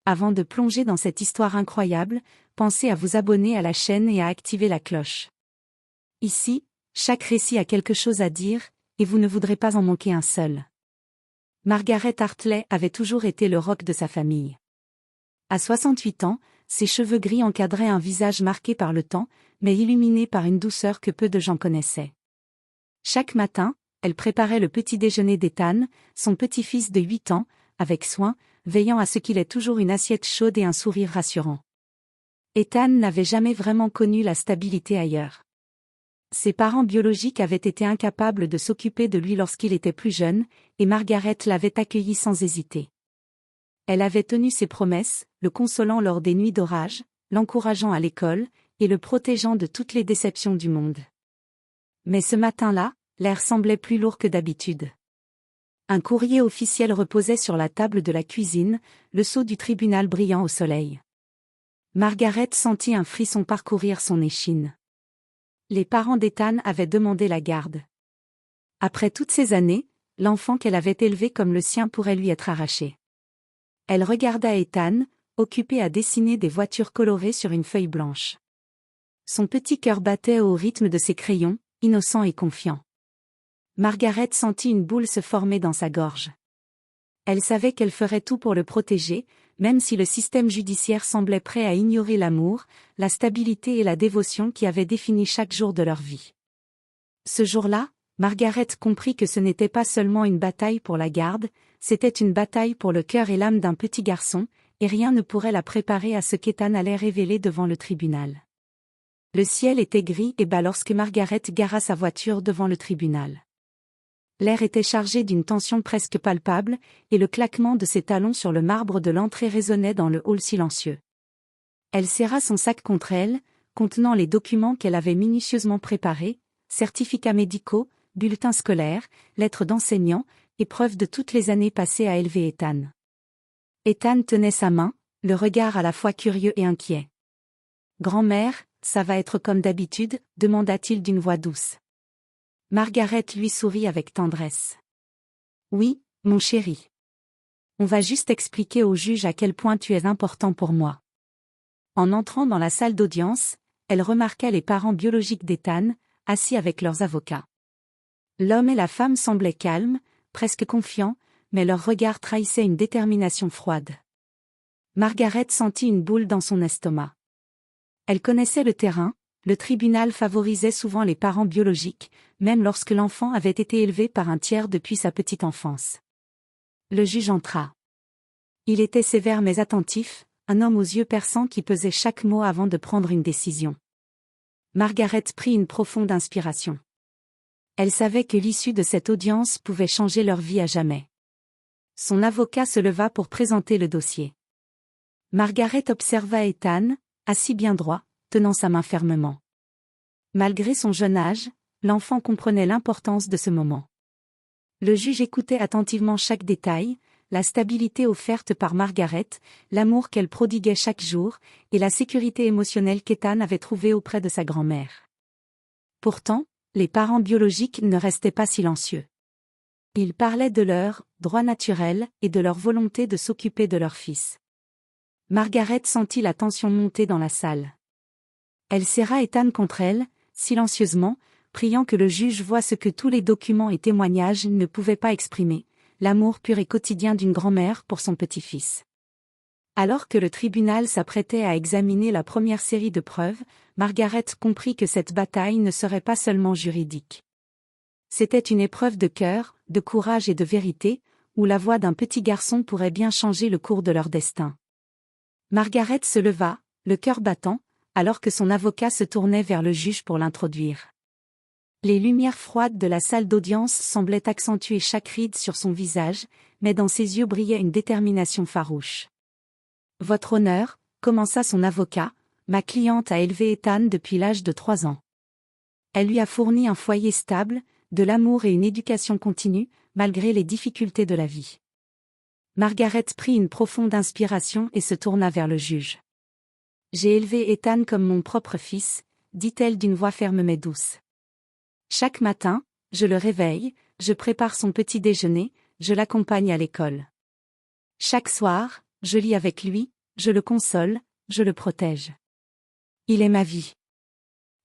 Avant de plonger dans cette histoire incroyable, pensez à vous abonner à la chaîne et à activer la cloche. Ici, chaque récit a quelque chose à dire, et vous ne voudrez pas en manquer un seul. Margaret Hartley avait toujours été le roc de sa famille. À 68 ans, ses cheveux gris encadraient un visage marqué par le temps, mais illuminé par une douceur que peu de gens connaissaient. Chaque matin, elle préparait le petit déjeuner d'Ethan, son petit-fils de 8 ans, avec soin, veillant à ce qu'il ait toujours une assiette chaude et un sourire rassurant. Ethan n'avait jamais vraiment connu la stabilité ailleurs. Ses parents biologiques avaient été incapables de s'occuper de lui lorsqu'il était plus jeune, et Margaret l'avait accueilli sans hésiter. Elle avait tenu ses promesses, le consolant lors des nuits d'orage, l'encourageant à l'école, et le protégeant de toutes les déceptions du monde. Mais ce matin-là, l'air semblait plus lourd que d'habitude. Un courrier officiel reposait sur la table de la cuisine, le sceau du tribunal brillant au soleil. Margaret sentit un frisson parcourir son échine. Les parents d'Ethan avaient demandé la garde. Après toutes ces années, l'enfant qu'elle avait élevé comme le sien pourrait lui être arraché. Elle regarda Ethan, occupé à dessiner des voitures colorées sur une feuille blanche. Son petit cœur battait au rythme de ses crayons, innocent et confiant. Margaret sentit une boule se former dans sa gorge. Elle savait qu'elle ferait tout pour le protéger, même si le système judiciaire semblait prêt à ignorer l'amour, la stabilité et la dévotion qui avaient défini chaque jour de leur vie. Ce jour-là, Margaret comprit que ce n'était pas seulement une bataille pour la garde, c'était une bataille pour le cœur et l'âme d'un petit garçon, et rien ne pourrait la préparer à ce qu'Ethan allait révéler devant le tribunal. Le ciel était gris et bas lorsque Margaret gara sa voiture devant le tribunal. L'air était chargé d'une tension presque palpable, et le claquement de ses talons sur le marbre de l'entrée résonnait dans le hall silencieux. Elle serra son sac contre elle, contenant les documents qu'elle avait minutieusement préparés, certificats médicaux, bulletins scolaires, lettres d'enseignants, et preuves de toutes les années passées à élever Ethan. Ethan tenait sa main, le regard à la fois curieux et inquiet. « Grand-mère, ça va être comme d'habitude ?» demanda-t-il d'une voix douce. Margaret lui sourit avec tendresse. « Oui, mon chéri. On va juste expliquer au juge à quel point tu es important pour moi. » En entrant dans la salle d'audience, elle remarqua les parents biologiques d'Ethan, assis avec leurs avocats. L'homme et la femme semblaient calmes, presque confiants, mais leurs regards trahissaient une détermination froide. Margaret sentit une boule dans son estomac. Elle connaissait le terrain, le tribunal favorisait souvent les parents biologiques, même lorsque l'enfant avait été élevé par un tiers depuis sa petite enfance. Le juge entra. Il était sévère mais attentif, un homme aux yeux perçants qui pesait chaque mot avant de prendre une décision. Margaret prit une profonde inspiration. Elle savait que l'issue de cette audience pouvait changer leur vie à jamais. Son avocat se leva pour présenter le dossier. Margaret observa Ethan, assis bien droit, tenant sa main fermement. Malgré son jeune âge, l'enfant comprenait l'importance de ce moment. Le juge écoutait attentivement chaque détail, la stabilité offerte par Margaret, l'amour qu'elle prodiguait chaque jour, et la sécurité émotionnelle qu'Ethan avait trouvée auprès de sa grand-mère. Pourtant, les parents biologiques ne restaient pas silencieux. Ils parlaient de leur droit naturel et de leur volonté de s'occuper de leur fils. Margaret sentit la tension monter dans la salle. Elle serra Ethan contre elle, silencieusement, priant que le juge voie ce que tous les documents et témoignages ne pouvaient pas exprimer, l'amour pur et quotidien d'une grand-mère pour son petit-fils. Alors que le tribunal s'apprêtait à examiner la première série de preuves, Margaret comprit que cette bataille ne serait pas seulement juridique. C'était une épreuve de cœur, de courage et de vérité, où la voix d'un petit garçon pourrait bien changer le cours de leur destin. Margaret se leva, le cœur battant, alors que son avocat se tournait vers le juge pour l'introduire. Les lumières froides de la salle d'audience semblaient accentuer chaque ride sur son visage, mais dans ses yeux brillait une détermination farouche. « Votre honneur, » commença son avocat, « ma cliente a élevé Ethan depuis l'âge de 3 ans. Elle lui a fourni un foyer stable, de l'amour et une éducation continue, malgré les difficultés de la vie. » Margaret prit une profonde inspiration et se tourna vers le juge. « J'ai élevé Ethan comme mon propre fils, » dit-elle d'une voix ferme mais douce. « Chaque matin, je le réveille, je prépare son petit déjeuner, je l'accompagne à l'école. Chaque soir, je lis avec lui, je le console, je le protège. Il est ma vie.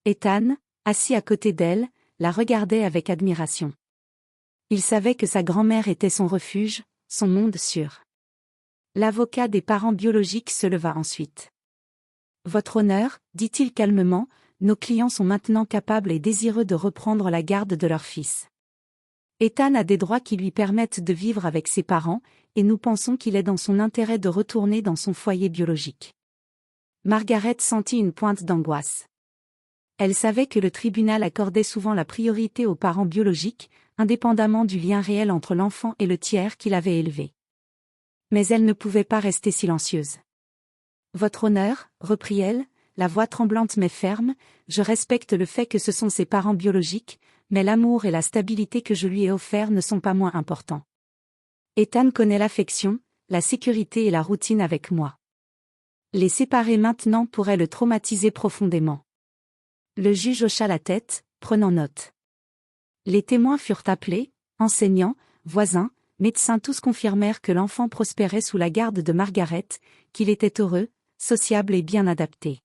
Ethan, assis à côté d'elle, la regardait avec admiration. Il savait que sa grand-mère était son refuge, son monde sûr. L'avocat des parents biologiques se leva ensuite. Votre honneur, dit-il calmement, nos clients sont maintenant capables et désireux de reprendre la garde de leur fils. Ethan a des droits qui lui permettent de vivre avec ses parents, et nous pensons qu'il est dans son intérêt de retourner dans son foyer biologique. Margaret sentit une pointe d'angoisse. Elle savait que le tribunal accordait souvent la priorité aux parents biologiques, indépendamment du lien réel entre l'enfant et le tiers qu'il avait élevé. Mais elle ne pouvait pas rester silencieuse. Votre honneur, reprit-elle, la voix tremblante mais ferme, je respecte le fait que ce sont ses parents biologiques, mais l'amour et la stabilité que je lui ai offerts ne sont pas moins importants. Ethan connaît l'affection, la sécurité et la routine avec moi. Les séparer maintenant pourrait le traumatiser profondément. Le juge hocha la tête, prenant note. Les témoins furent appelés, enseignants, voisins, médecins tous confirmèrent que l'enfant prospérait sous la garde de Margaret, qu'il était heureux, sociable et bien adapté.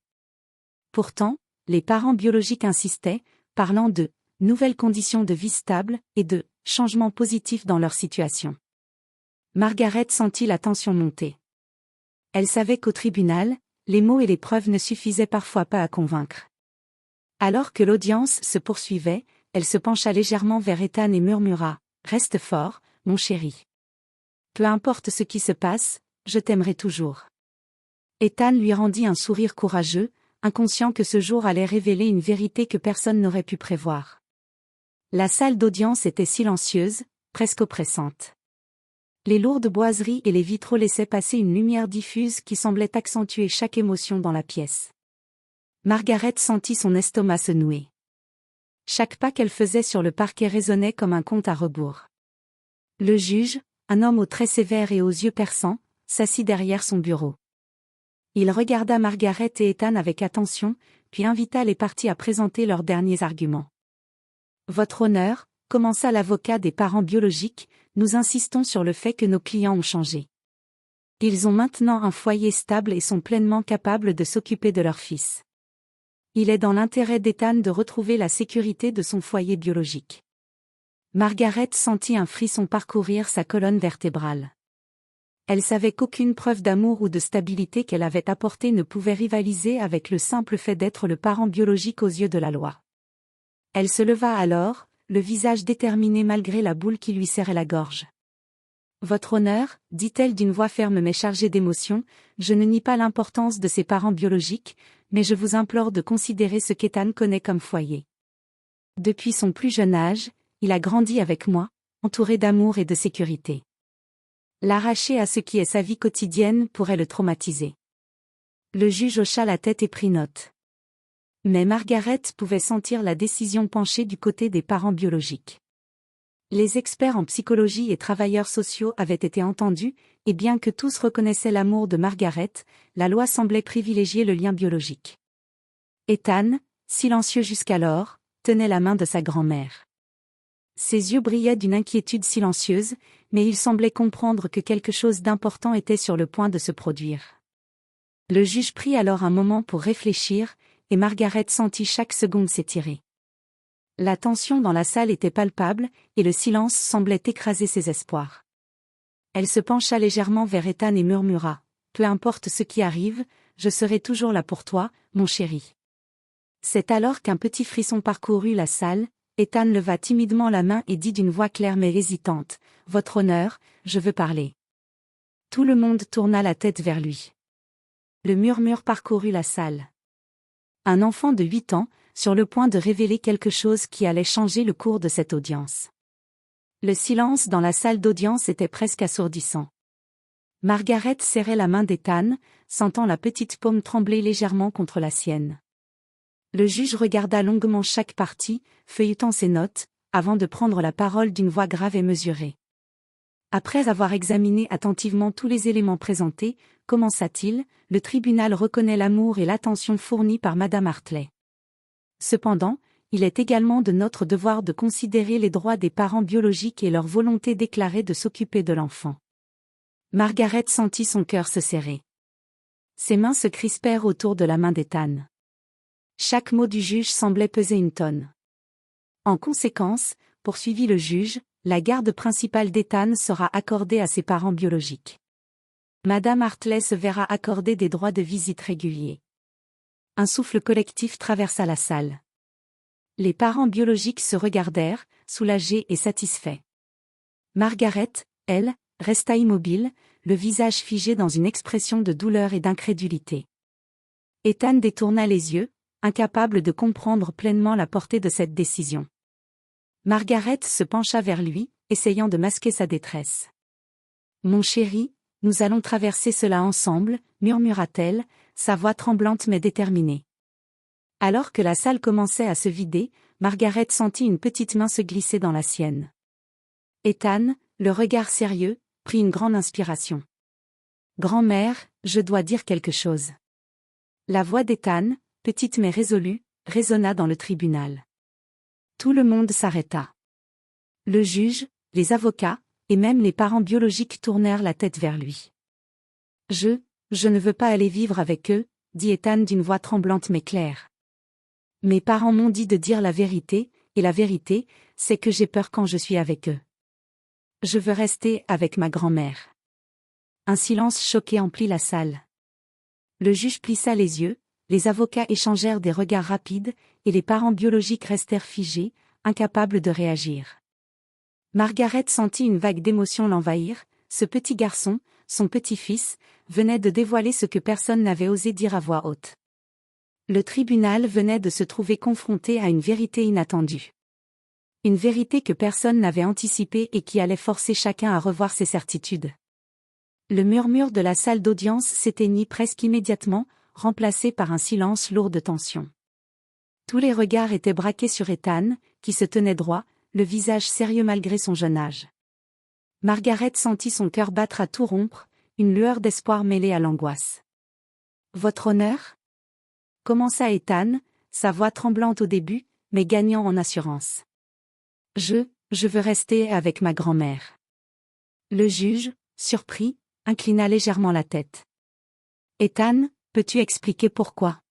Pourtant, les parents biologiques insistaient, parlant de « nouvelles conditions de vie stables » et de « changements positifs dans leur situation ». Margaret sentit la tension monter. Elle savait qu'au tribunal, les mots et les preuves ne suffisaient parfois pas à convaincre. Alors que l'audience se poursuivait, elle se pencha légèrement vers Ethan et murmura « Reste fort, mon chéri. Peu importe ce qui se passe, je t'aimerai toujours. » Ethan lui rendit un sourire courageux, inconscient que ce jour allait révéler une vérité que personne n'aurait pu prévoir. La salle d'audience était silencieuse, presque oppressante. Les lourdes boiseries et les vitraux laissaient passer une lumière diffuse qui semblait accentuer chaque émotion dans la pièce. Margaret sentit son estomac se nouer. Chaque pas qu'elle faisait sur le parquet résonnait comme un compte à rebours. Le juge, un homme aux traits sévères et aux yeux perçants, s'assit derrière son bureau. Il regarda Margaret et Ethan avec attention, puis invita les parties à présenter leurs derniers arguments. Votre honneur, commença l'avocat des parents biologiques, nous insistons sur le fait que nos clients ont changé. Ils ont maintenant un foyer stable et sont pleinement capables de s'occuper de leur fils. Il est dans l'intérêt d'Ethan de retrouver la sécurité de son foyer biologique. Margaret sentit un frisson parcourir sa colonne vertébrale. Elle savait qu'aucune preuve d'amour ou de stabilité qu'elle avait apportée ne pouvait rivaliser avec le simple fait d'être le parent biologique aux yeux de la loi. Elle se leva alors, le visage déterminé malgré la boule qui lui serrait la gorge. Votre honneur, dit-elle d'une voix ferme mais chargée d'émotion, je ne nie pas l'importance de ses parents biologiques, mais je vous implore de considérer ce qu'Ethan connaît comme foyer. Depuis son plus jeune âge, il a grandi avec moi, entouré d'amour et de sécurité. L'arracher à ce qui est sa vie quotidienne pourrait le traumatiser. Le juge hocha la tête et prit note. Mais Margaret pouvait sentir la décision pencher du côté des parents biologiques. Les experts en psychologie et travailleurs sociaux avaient été entendus, et bien que tous reconnaissaient l'amour de Margaret, la loi semblait privilégier le lien biologique. Ethan, silencieux jusqu'alors, tenait la main de sa grand-mère. Ses yeux brillaient d'une inquiétude silencieuse, mais il semblait comprendre que quelque chose d'important était sur le point de se produire. Le juge prit alors un moment pour réfléchir, et Margaret sentit chaque seconde s'étirer. La tension dans la salle était palpable, et le silence semblait écraser ses espoirs. Elle se pencha légèrement vers Ethan et murmura « Peu importe ce qui arrive, je serai toujours là pour toi, mon chéri. » C'est alors qu'un petit frisson parcourut la salle. Ethan leva timidement la main et dit d'une voix claire mais hésitante « Votre honneur, je veux parler. » Tout le monde tourna la tête vers lui. Le murmure parcourut la salle. Un enfant de 8 ans, sur le point de révéler quelque chose qui allait changer le cours de cette audience. Le silence dans la salle d'audience était presque assourdissant. Margaret serrait la main d'Ethan, sentant la petite paume trembler légèrement contre la sienne. Le juge regarda longuement chaque partie, feuilletant ses notes, avant de prendre la parole d'une voix grave et mesurée. Après avoir examiné attentivement tous les éléments présentés, commença-t-il, le tribunal reconnaît l'amour et l'attention fournis par Madame Hartley. Cependant, il est également de notre devoir de considérer les droits des parents biologiques et leur volonté déclarée de s'occuper de l'enfant. Margaret sentit son cœur se serrer. Ses mains se crispèrent autour de la main d'Ethan. Chaque mot du juge semblait peser une tonne. En conséquence, poursuivit le juge, la garde principale d'Ethan sera accordée à ses parents biologiques. Madame Hartley se verra accorder des droits de visite réguliers. Un souffle collectif traversa la salle. Les parents biologiques se regardèrent, soulagés et satisfaits. Margaret, elle, resta immobile, le visage figé dans une expression de douleur et d'incrédulité. Ethan détourna les yeux, incapable de comprendre pleinement la portée de cette décision. Margaret se pencha vers lui, essayant de masquer sa détresse. « Mon chéri, nous allons traverser cela ensemble, » murmura-t-elle, sa voix tremblante mais déterminée. Alors que la salle commençait à se vider, Margaret sentit une petite main se glisser dans la sienne. Ethan, le regard sérieux, prit une grande inspiration. « Grand-mère, je dois dire quelque chose. » La voix d'Ethan, petite mais résolue, résonna dans le tribunal. Tout le monde s'arrêta. Le juge, les avocats, et même les parents biologiques tournèrent la tête vers lui. « Je ne veux pas aller vivre avec eux, » dit Ethan d'une voix tremblante mais claire. « Mes parents m'ont dit de dire la vérité, et la vérité, c'est que j'ai peur quand je suis avec eux. Je veux rester avec ma grand-mère. » Un silence choqué emplit la salle. Le juge plissa les yeux, les avocats échangèrent des regards rapides, et les parents biologiques restèrent figés, incapables de réagir. Margaret sentit une vague d'émotion l'envahir, ce petit garçon, son petit-fils, venait de dévoiler ce que personne n'avait osé dire à voix haute. Le tribunal venait de se trouver confronté à une vérité inattendue. Une vérité que personne n'avait anticipée et qui allait forcer chacun à revoir ses certitudes. Le murmure de la salle d'audience s'éteignit presque immédiatement, remplacé par un silence lourd de tension. Tous les regards étaient braqués sur Ethan, qui se tenait droit, le visage sérieux malgré son jeune âge. Margaret sentit son cœur battre à tout rompre, une lueur d'espoir mêlée à l'angoisse. « Votre honneur ?» commença Ethan, sa voix tremblante au début, mais gagnant en assurance. « Je veux rester avec ma grand-mère. » Le juge, surpris, inclina légèrement la tête. « Ethan, peux-tu expliquer pourquoi ?»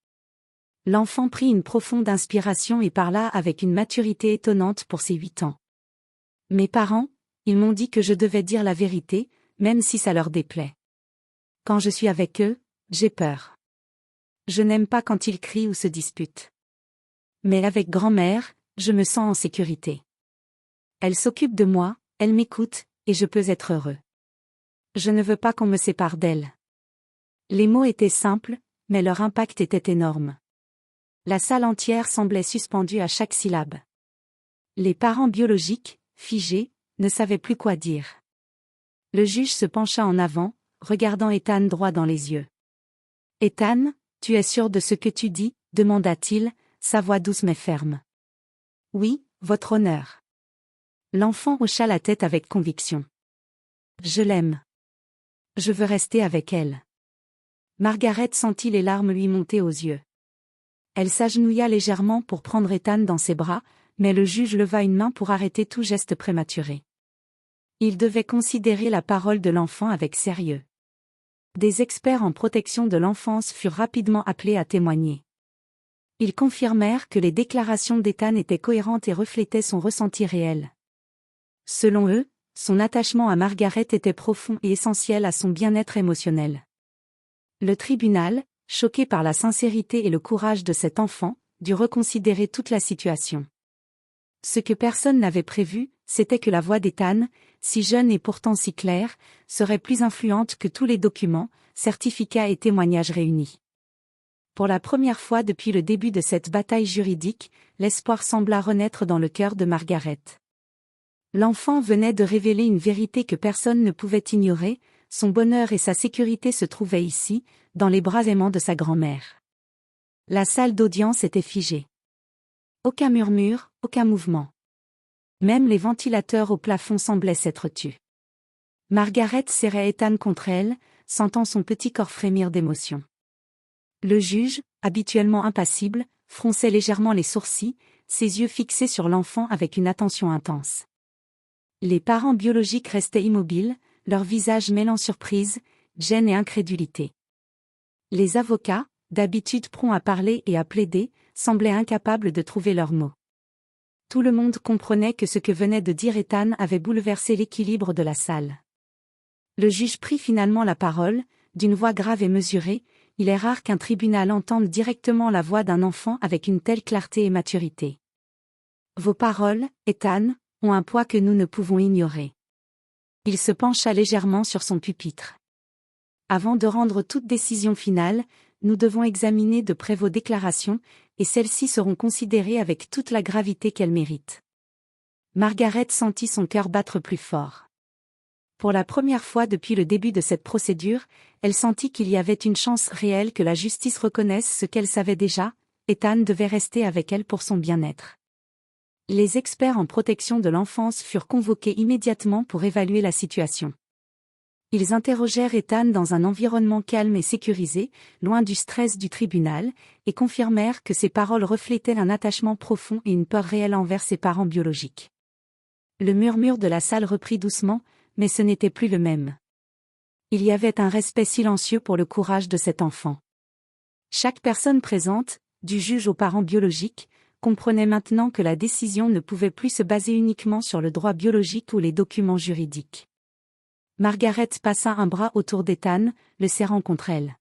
L'enfant prit une profonde inspiration et parla avec une maturité étonnante pour ses 8 ans. « Mes parents, ils m'ont dit que je devais dire la vérité, même si ça leur déplaît. Quand je suis avec eux, j'ai peur. Je n'aime pas quand ils crient ou se disputent. Mais avec grand-mère, je me sens en sécurité. Elle s'occupe de moi, elle m'écoute, et je peux être heureux. Je ne veux pas qu'on me sépare d'elle. » Les mots étaient simples, mais leur impact était énorme. La salle entière semblait suspendue à chaque syllabe. Les parents biologiques, figés, ne savaient plus quoi dire. Le juge se pencha en avant, regardant Ethan droit dans les yeux. « Ethan, tu es sûr de ce que tu dis ?» demanda-t-il, sa voix douce mais ferme. « Oui, votre honneur. » L'enfant hocha la tête avec conviction. « Je l'aime. Je veux rester avec elle. » Margaret sentit les larmes lui monter aux yeux. Elle s'agenouilla légèrement pour prendre Ethan dans ses bras, mais le juge leva une main pour arrêter tout geste prématuré. Il devait considérer la parole de l'enfant avec sérieux. Des experts en protection de l'enfance furent rapidement appelés à témoigner. Ils confirmèrent que les déclarations d'Ethan étaient cohérentes et reflétaient son ressenti réel. Selon eux, son attachement à Margaret était profond et essentiel à son bien-être émotionnel. Le tribunal, choqué par la sincérité et le courage de cet enfant, dut reconsidérer toute la situation. Ce que personne n'avait prévu, c'était que la voix d'Ethan, si jeune et pourtant si claire, serait plus influente que tous les documents, certificats et témoignages réunis. Pour la première fois depuis le début de cette bataille juridique, l'espoir sembla renaître dans le cœur de Margaret. L'enfant venait de révéler une vérité que personne ne pouvait ignorer, son bonheur et sa sécurité se trouvaient ici, dans les bras aimants de sa grand-mère. La salle d'audience était figée. Aucun murmure, aucun mouvement. Même les ventilateurs au plafond semblaient s'être tus. Margaret serrait Ethan contre elle, sentant son petit corps frémir d'émotion. Le juge, habituellement impassible, fronçait légèrement les sourcils, ses yeux fixés sur l'enfant avec une attention intense. Les parents biologiques restaient immobiles, leur visage mêlant surprise, gêne et incrédulité. Les avocats, d'habitude prompts à parler et à plaider, semblaient incapables de trouver leurs mots. Tout le monde comprenait que ce que venait de dire Ethan avait bouleversé l'équilibre de la salle. Le juge prit finalement la parole, d'une voix grave et mesurée. Il est rare qu'un tribunal entende directement la voix d'un enfant avec une telle clarté et maturité. Vos paroles, Ethan, ont un poids que nous ne pouvons ignorer. Il se pencha légèrement sur son pupitre. Avant de rendre toute décision finale, nous devons examiner de près vos déclarations, et celles-ci seront considérées avec toute la gravité qu'elles méritent. Margaret sentit son cœur battre plus fort. Pour la première fois depuis le début de cette procédure, elle sentit qu'il y avait une chance réelle que la justice reconnaisse ce qu'elle savait déjà. Ethan devait rester avec elle pour son bien-être. Les experts en protection de l'enfance furent convoqués immédiatement pour évaluer la situation. Ils interrogèrent Ethan dans un environnement calme et sécurisé, loin du stress du tribunal, et confirmèrent que ses paroles reflétaient un attachement profond et une peur réelle envers ses parents biologiques. Le murmure de la salle reprit doucement, mais ce n'était plus le même. Il y avait un respect silencieux pour le courage de cet enfant. Chaque personne présente, du juge aux parents biologiques, comprenait maintenant que la décision ne pouvait plus se baser uniquement sur le droit biologique ou les documents juridiques. Margaret passa un bras autour d'Ethan, le serrant contre elle.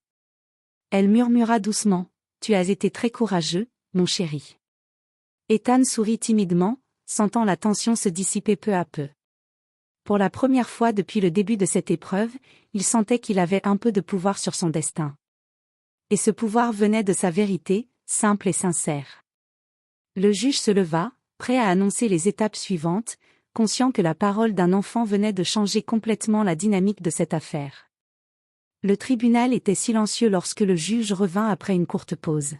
Elle murmura doucement, « Tu as été très courageux, mon chéri. » Ethan sourit timidement, sentant la tension se dissiper peu à peu. Pour la première fois depuis le début de cette épreuve, il sentait qu'il avait un peu de pouvoir sur son destin. Et ce pouvoir venait de sa vérité, simple et sincère. Le juge se leva, prêt à annoncer les étapes suivantes, conscient que la parole d'un enfant venait de changer complètement la dynamique de cette affaire. Le tribunal était silencieux lorsque le juge revint après une courte pause.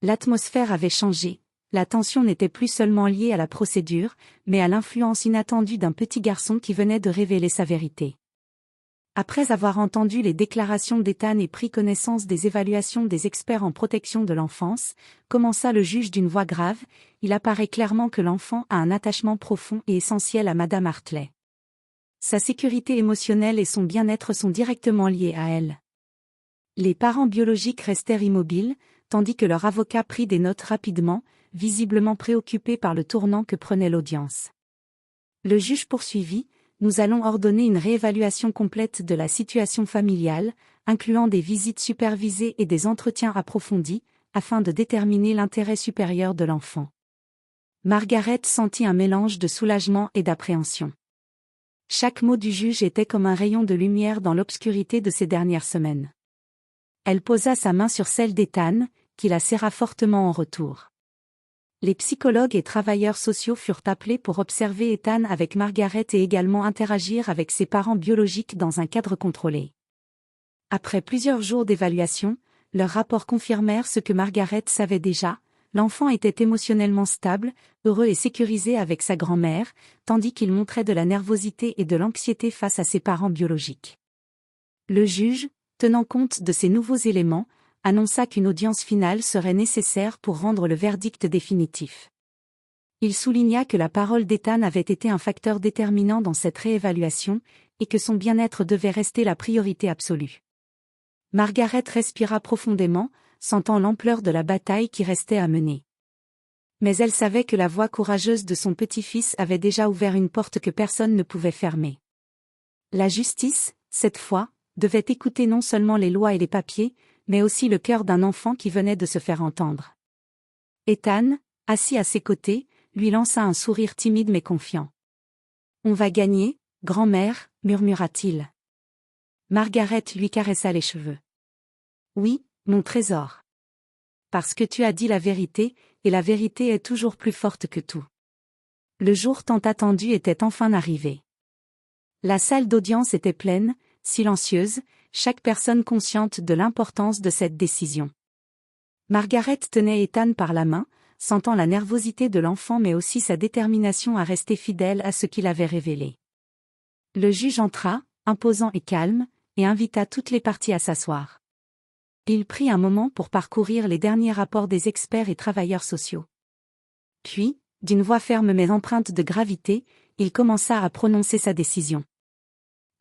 L'atmosphère avait changé. La tension n'était plus seulement liée à la procédure, mais à l'influence inattendue d'un petit garçon qui venait de révéler sa vérité. Après avoir entendu les déclarations d'Ethan et pris connaissance des évaluations des experts en protection de l'enfance, commença le juge d'une voix grave, il apparaît clairement que l'enfant a un attachement profond et essentiel à Madame Hartley. Sa sécurité émotionnelle et son bien-être sont directement liés à elle. Les parents biologiques restèrent immobiles, tandis que leur avocat prit des notes rapidement, visiblement préoccupé par le tournant que prenait l'audience. Le juge poursuivit, « Nous allons ordonner une réévaluation complète de la situation familiale, incluant des visites supervisées et des entretiens approfondis, afin de déterminer l'intérêt supérieur de l'enfant. » Margaret sentit un mélange de soulagement et d'appréhension. Chaque mot du juge était comme un rayon de lumière dans l'obscurité de ces dernières semaines. Elle posa sa main sur celle d'Ethan, qui la serra fortement en retour. Les psychologues et travailleurs sociaux furent appelés pour observer Ethan avec Margaret et également interagir avec ses parents biologiques dans un cadre contrôlé. Après plusieurs jours d'évaluation, leurs rapports confirmèrent ce que Margaret savait déjà, l'enfant était émotionnellement stable, heureux et sécurisé avec sa grand-mère, tandis qu'il montrait de la nervosité et de l'anxiété face à ses parents biologiques. Le juge, tenant compte de ces nouveaux éléments, annonça qu'une audience finale serait nécessaire pour rendre le verdict définitif. Il souligna que la parole d'Ethan avait été un facteur déterminant dans cette réévaluation, et que son bien-être devait rester la priorité absolue. Margaret respira profondément, sentant l'ampleur de la bataille qui restait à mener. Mais elle savait que la voix courageuse de son petit-fils avait déjà ouvert une porte que personne ne pouvait fermer. La justice, cette fois, devait écouter non seulement les lois et les papiers, mais aussi le cœur d'un enfant qui venait de se faire entendre. Ethan, assis à ses côtés, lui lança un sourire timide mais confiant. « On va gagner, grand-mère, murmura-t-il. Margaret lui caressa les cheveux. « Oui, mon trésor. Parce que tu as dit la vérité, et la vérité est toujours plus forte que tout. » Le jour tant attendu était enfin arrivé. La salle d'audience était pleine, silencieuse, chaque personne consciente de l'importance de cette décision. Margaret tenait Ethan par la main, sentant la nervosité de l'enfant mais aussi sa détermination à rester fidèle à ce qu'il avait révélé. Le juge entra, imposant et calme, et invita toutes les parties à s'asseoir. Il prit un moment pour parcourir les derniers rapports des experts et travailleurs sociaux. Puis, d'une voix ferme mais empreinte de gravité, il commença à prononcer sa décision.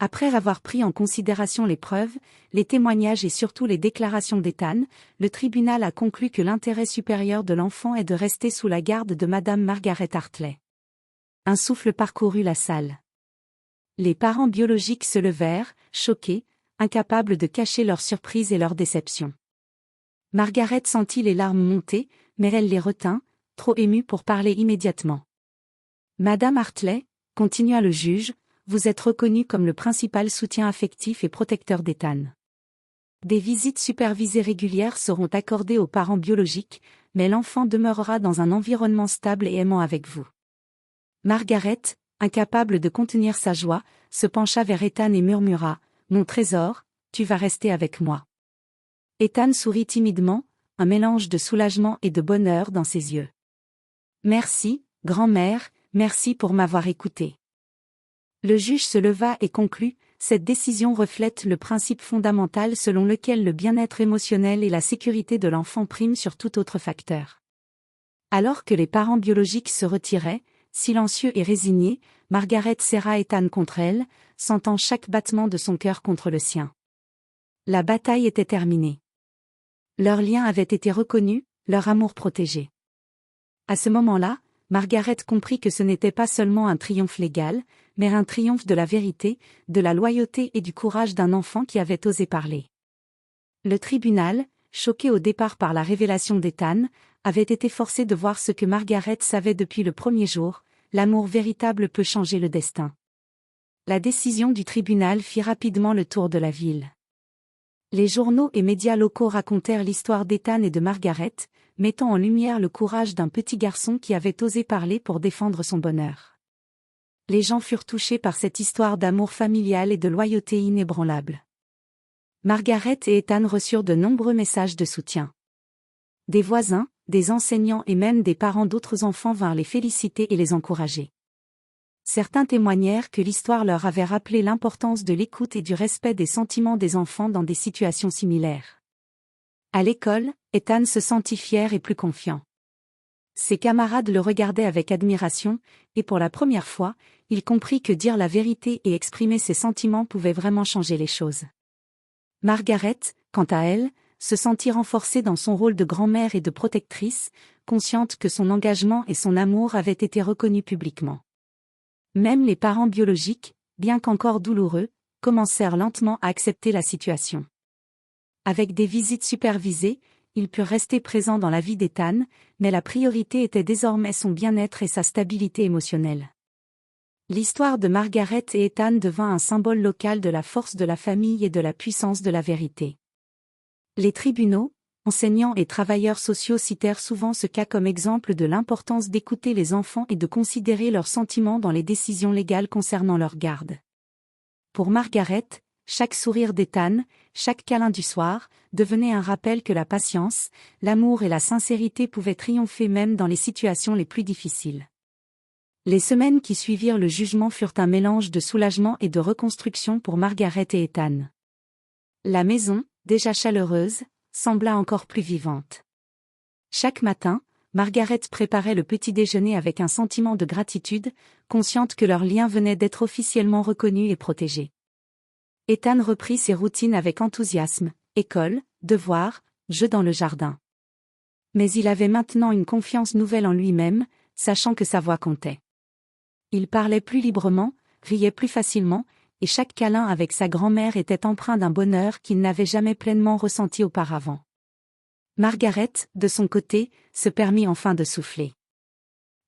Après avoir pris en considération les preuves, les témoignages et surtout les déclarations d'Ethan, le tribunal a conclu que l'intérêt supérieur de l'enfant est de rester sous la garde de Madame Margaret Hartley. Un souffle parcourut la salle. Les parents biologiques se levèrent, choqués, incapables de cacher leur surprise et leur déception. Margaret sentit les larmes monter, mais elle les retint, trop émue pour parler immédiatement. Madame Hartley, continua le juge, vous êtes reconnue comme le principal soutien affectif et protecteur d'Ethan. Des visites supervisées régulières seront accordées aux parents biologiques, mais l'enfant demeurera dans un environnement stable et aimant avec vous. Margaret, incapable de contenir sa joie, se pencha vers Ethan et murmura, « Mon trésor, tu vas rester avec moi. » Ethan sourit timidement, un mélange de soulagement et de bonheur dans ses yeux. « Merci, grand-mère, merci pour m'avoir écouté. » Le juge se leva et conclut, cette décision reflète le principe fondamental selon lequel le bien-être émotionnel et la sécurité de l'enfant priment sur tout autre facteur. Alors que les parents biologiques se retiraient, silencieux et résignés, Margaret serra Ethan contre elle, sentant chaque battement de son cœur contre le sien. La bataille était terminée. Leur lien avait été reconnu, leur amour protégé. À ce moment-là, Margaret comprit que ce n'était pas seulement un triomphe légal, mais un triomphe de la vérité, de la loyauté et du courage d'un enfant qui avait osé parler. Le tribunal, choqué au départ par la révélation d'Ethan, avait été forcé de voir ce que Margaret savait depuis le premier jour, l'amour véritable peut changer le destin. La décision du tribunal fit rapidement le tour de la ville. Les journaux et médias locaux racontèrent l'histoire d'Ethan et de Margaret, mettant en lumière le courage d'un petit garçon qui avait osé parler pour défendre son bonheur. Les gens furent touchés par cette histoire d'amour familial et de loyauté inébranlable. Margaret et Ethan reçurent de nombreux messages de soutien. Des voisins, des enseignants et même des parents d'autres enfants vinrent les féliciter et les encourager. Certains témoignèrent que l'histoire leur avait rappelé l'importance de l'écoute et du respect des sentiments des enfants dans des situations similaires. À l'école, Ethan se sentit fier et plus confiant. Ses camarades le regardaient avec admiration, et pour la première fois, il comprit que dire la vérité et exprimer ses sentiments pouvait vraiment changer les choses. Margaret, quant à elle, se sentit renforcée dans son rôle de grand-mère et de protectrice, consciente que son engagement et son amour avaient été reconnus publiquement. Même les parents biologiques, bien qu'encore douloureux, commencèrent lentement à accepter la situation. Avec des visites supervisées, ils purent rester présents dans la vie d'Ethan, mais la priorité était désormais son bien-être et sa stabilité émotionnelle. L'histoire de Margaret et Ethan devint un symbole local de la force de la famille et de la puissance de la vérité. Les tribunaux, enseignants et travailleurs sociaux citèrent souvent ce cas comme exemple de l'importance d'écouter les enfants et de considérer leurs sentiments dans les décisions légales concernant leur garde. Pour Margaret, chaque sourire d'Ethan, chaque câlin du soir, devenait un rappel que la patience, l'amour et la sincérité pouvaient triompher même dans les situations les plus difficiles. Les semaines qui suivirent le jugement furent un mélange de soulagement et de reconstruction pour Margaret et Ethan. La maison, déjà chaleureuse, sembla encore plus vivante. Chaque matin, Margaret préparait le petit déjeuner avec un sentiment de gratitude, consciente que leur lien venait d'être officiellement reconnu et protégé. Ethan reprit ses routines avec enthousiasme, école, devoirs, jeux dans le jardin. Mais il avait maintenant une confiance nouvelle en lui-même, sachant que sa voix comptait. Il parlait plus librement, riait plus facilement, et chaque câlin avec sa grand-mère était empreint d'un bonheur qu'il n'avait jamais pleinement ressenti auparavant. Margaret, de son côté, se permit enfin de souffler.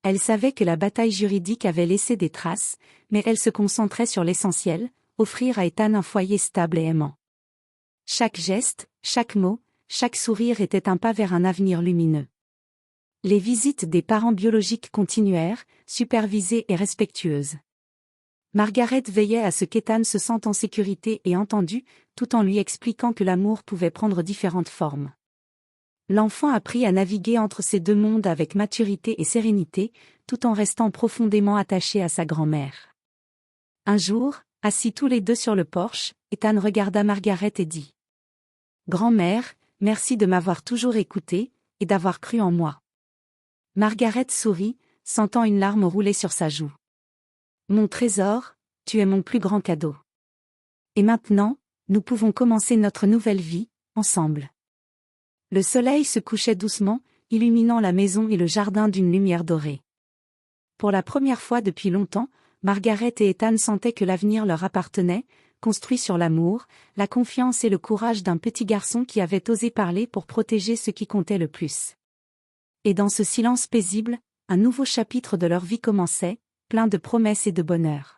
Elle savait que la bataille juridique avait laissé des traces, mais elle se concentrait sur l'essentiel, offrir à Ethan un foyer stable et aimant. Chaque geste, chaque mot, chaque sourire était un pas vers un avenir lumineux. Les visites des parents biologiques continuèrent, supervisées et respectueuses. Margaret veillait à ce qu'Ethan se sente en sécurité et entendu, tout en lui expliquant que l'amour pouvait prendre différentes formes. L'enfant apprit à naviguer entre ces deux mondes avec maturité et sérénité, tout en restant profondément attaché à sa grand-mère. Un jour, assis tous les deux sur le porche, Ethan regarda Margaret et dit : « Grand-mère, merci de m'avoir toujours écouté, et d'avoir cru en moi. » Margaret sourit, sentant une larme rouler sur sa joue. « Mon trésor, tu es mon plus grand cadeau. » Et maintenant, nous pouvons commencer notre nouvelle vie, ensemble. Le soleil se couchait doucement, illuminant la maison et le jardin d'une lumière dorée. Pour la première fois depuis longtemps, Margaret et Ethan sentaient que l'avenir leur appartenait, construit sur l'amour, la confiance et le courage d'un petit garçon qui avait osé parler pour protéger ce qui comptait le plus. Et dans ce silence paisible, un nouveau chapitre de leur vie commençait, plein de promesses et de bonheur.